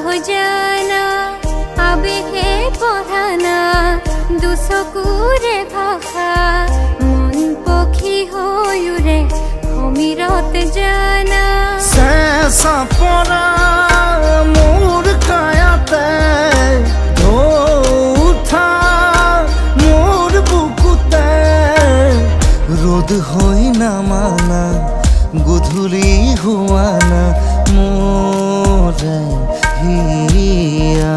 हो जाना आवेगे पढ़ाना दुसकुरे भाषा मन पक्षी होयुरे समीरत जाना शेषा परा मोर कायाते धो उठा मोर बुकुते रोद होई ना माना गुधुली हुआना मोरे हिया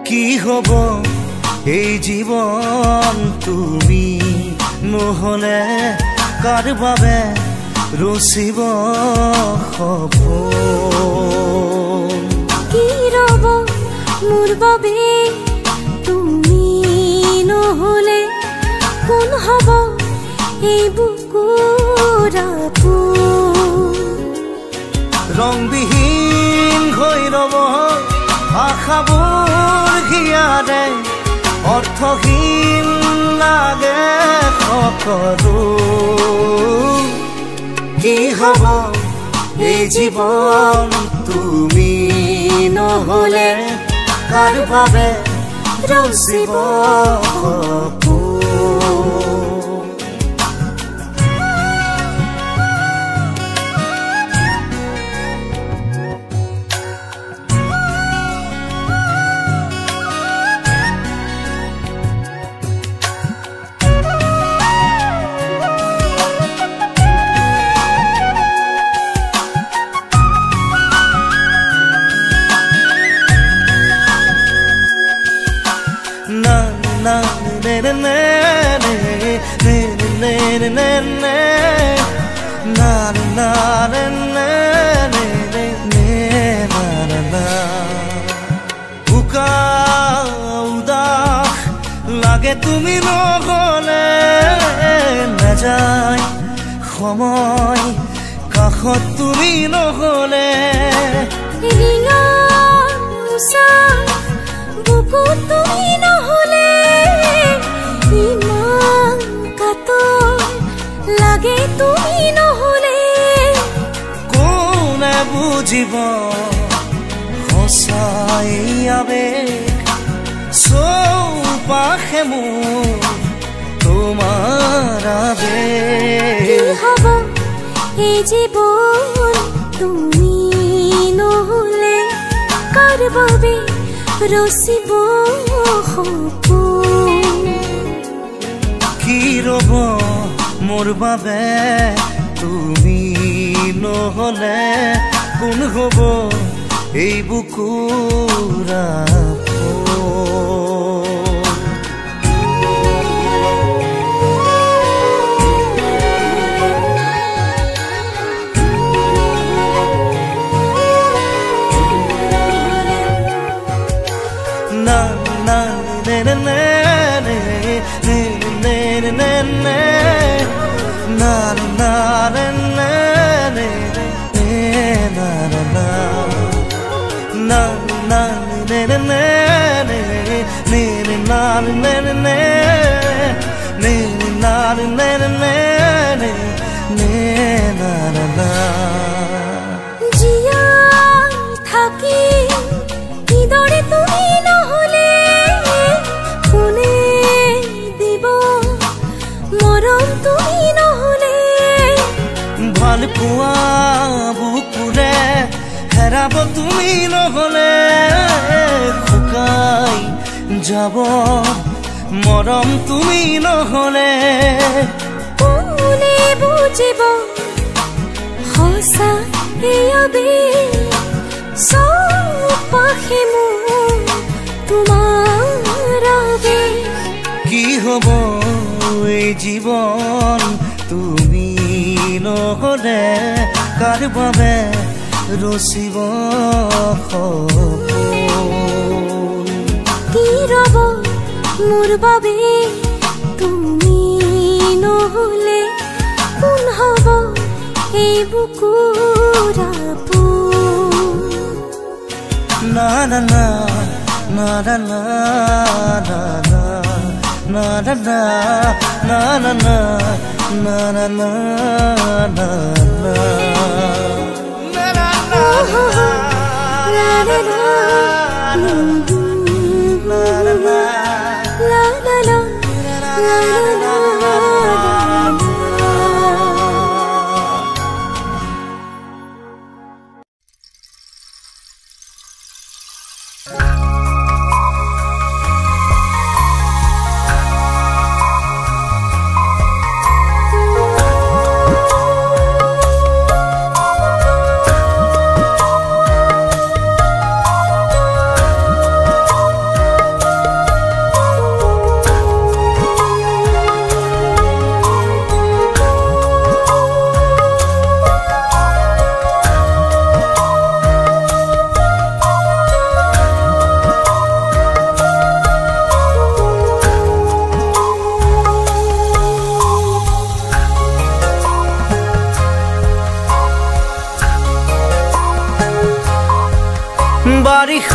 কি হব এই জীবন তুমি নহলে কাৰ বাবে ৰচিব সপোন কি ৰব মোৰ বাবে তুমি নহলে কোন হব এই বুকুৰ আপোন ৰংবিহীন হৈ ৰব আশাবোৰ হিয়াৰে অৰ্থহীন লাগে সকলো কি হব এই জীৱন তুমি নহলে কাৰ বাবে ৰচিব সপোন লাগে তুমি নহলে নাযায় সময় কাষত তুমি নহলে বুকুত তুমি নহলে ইমান কাতৰ লাগে তুমি নহলে কোনে বুজিব সঁচাই আবেগ চৌপাশে মোৰ তোমাৰ আবেগ কি হব এই জীৱন তুমি নহলে কাৰ বাবে ৰচিব সপোন কি ৰব মোৰ বাবে তুমি নহলে কোন হব এই বুকুৰ জীয়াই থাকি কিদৰে তুমি নহলে কোনে দিব মৰম তুমি নহলে ভাল পোৱা বুকুৰে হেৰাব তুমি নহলে শুকাই যাব মৰম তুমি নহলে কোনে বুজিব সঁচা এই আবেগ চৌপাশে মোৰ তোমাৰ আবেগ কি হব এই জীৱন তুমি নহলে কাৰ বাবে ৰচিব সপোন কি ৰব মোৰ বাবে তুমি নহলে কোন হব এই বুকুৰ আপোন না না না না না না na na na na na na na na na na na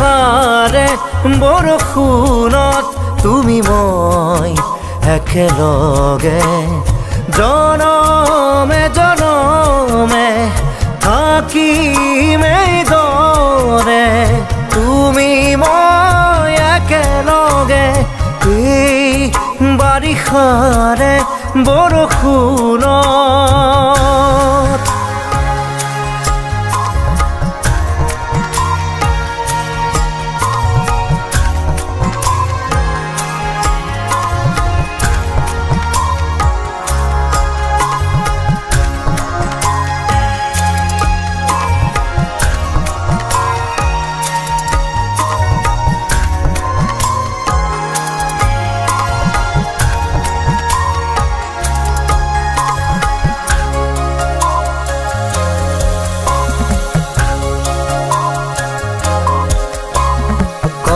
বাৰিষাৰে বৰষুণত তুমি মই একেলগে জনমে জনমে থাকিম এইদৰে তুমি মই একেলগে এই বাৰিষাৰে বৰষুণত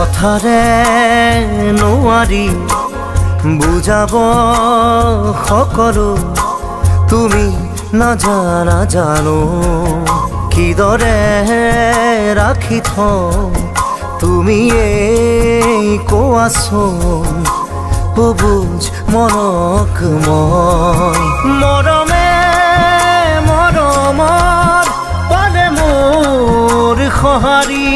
কথাৰে নোৱাৰি বুজাব সকলো তুমি নাজানা জানো কিদৰে ৰাখি থওঁ তুমি এই কোৱাচোন বুজ মনক মই মৰমে মৰমৰ পালে মোৰ সঁহাৰি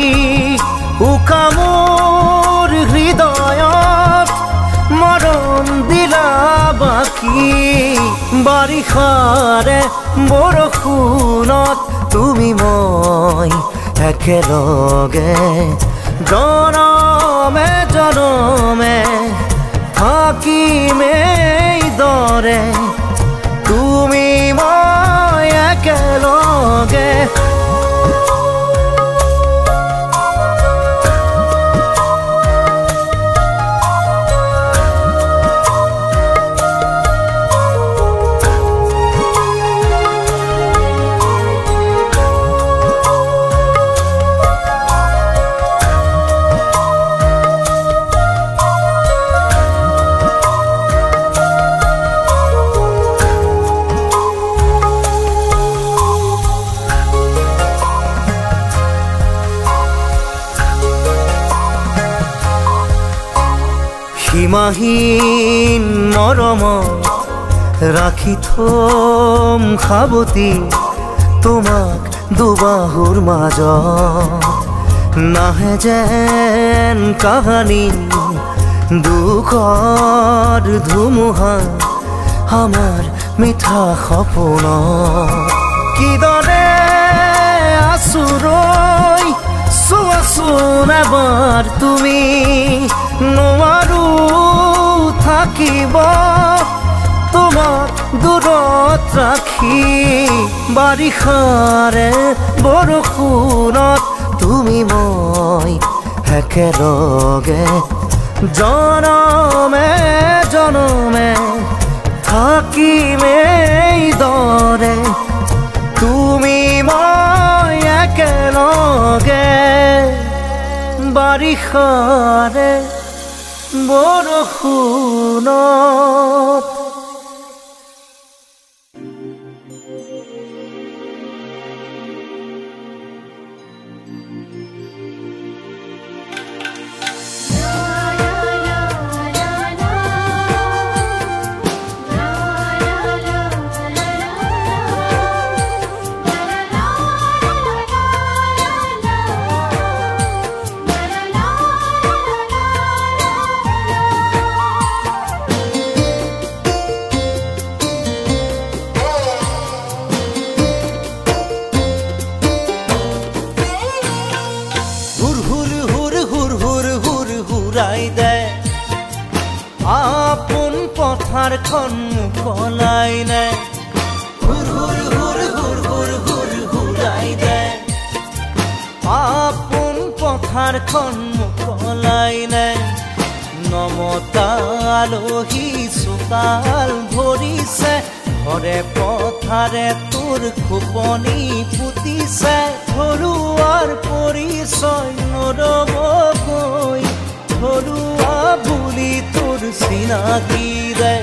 উকা মোৰ হৃদয়ত মৰম দিলা বাকী বাৰিষাৰে বৰষুণত তুমি মই একেলগে জনমে জনমে থাকিম এইদৰে তুমি মই একেলগে সীমাহীন মৰমত ৰাখি থম সাৱতি তোমাক দুবাহুৰ মাজত নাহে যেন কাহানী দুখৰ ধুমুহা আমাৰ মিঠা সপোনত কিদৰে আচুৰৈ চোৱাচোন এবাৰ তুমি নোৱাৰো থাকিব তোমাক দূৰত ৰাখি বাৰিষাৰে বৰষুণত তুমি মই একেলগে জনমে জনমে থাকিম এইদৰে তুমি মই একেলগে বাৰিষাৰে বৰষুণত আপোন পথাৰখন মুকলাই নে হুৰ হুৰ হুৰ হুৰ হুৰ হুৰ হুৰাই দে আপোন পথাৰখন মুকলাই নে নমতা আলহী চোতাল ভৰিছে ঘৰে পথাৰে তোৰ খোপনি পুতিছে ঘৰুৱাৰ পৰিচয় নৰবকৈ ঘৰুৱা বুলি তোৰ চিনাকি দে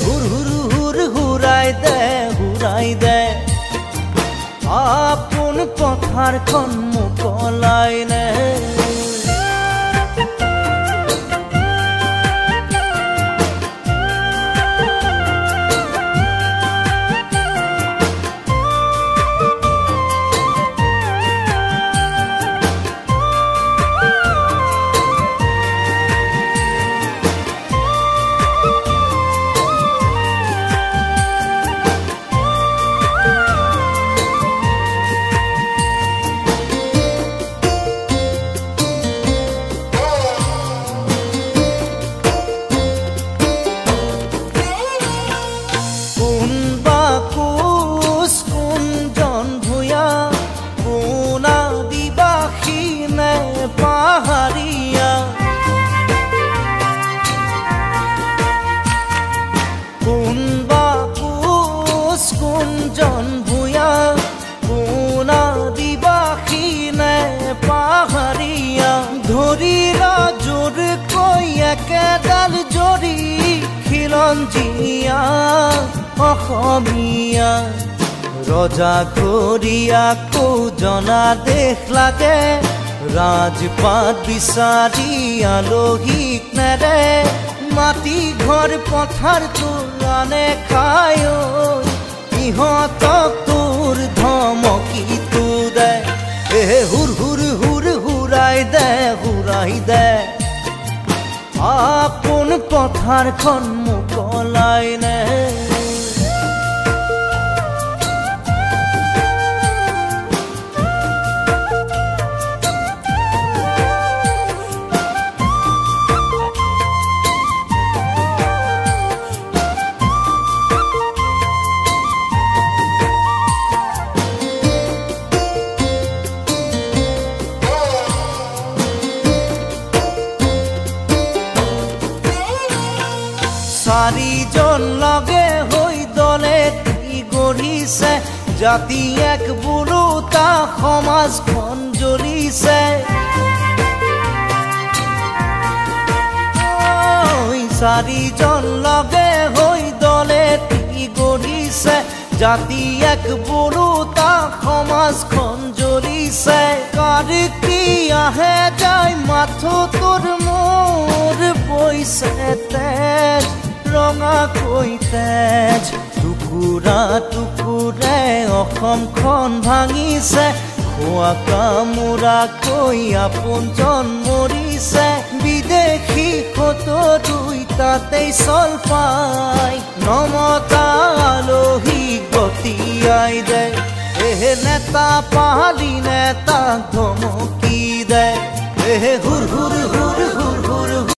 হুৰ হুৰ হুৰ হুৰাই দে আপোন পথাৰখন মুকলাই নে চিৰঞ্জীয়া অসমীয়া ৰজা ঘৰিয়াকো জনা দেশ লাগে ৰাজপাট বিচাৰি আলহীক নেৰে মাটি ঘৰ পথাৰ তোৰানে খায় ইহঁতক তোৰ ধমকিটো দে হুৰ হুৰ হুৰ হুৰাই দে আপোন পথাৰখন মোকলাই নে চাৰিজন লগে হৈ দলে গঢ়িছে জাতি এক বোলোতা সমাজখন জ্বলিছে চাৰিজন লগে হৈ দলে গঢ়িছে জাতি এক বোলোতা সমাজখন জ্বলিছে কাৰ কি আহে যায় মাথো তোৰ মোৰ বৈছে তেজ ৰঙাকৈ তেজ টুকুৰা টুকুৰে অসমখন ভাঙিছে খোৱা কামোৰাকৈ আপোনজন মৰিছে বিদেশী দুই তাতেই চল পাই নমতা আলহী গতিয়াই দে নেতা পাহালি নেতাক ধমকি দে হুৰ হুৰ হুৰ হুৰ হুৰ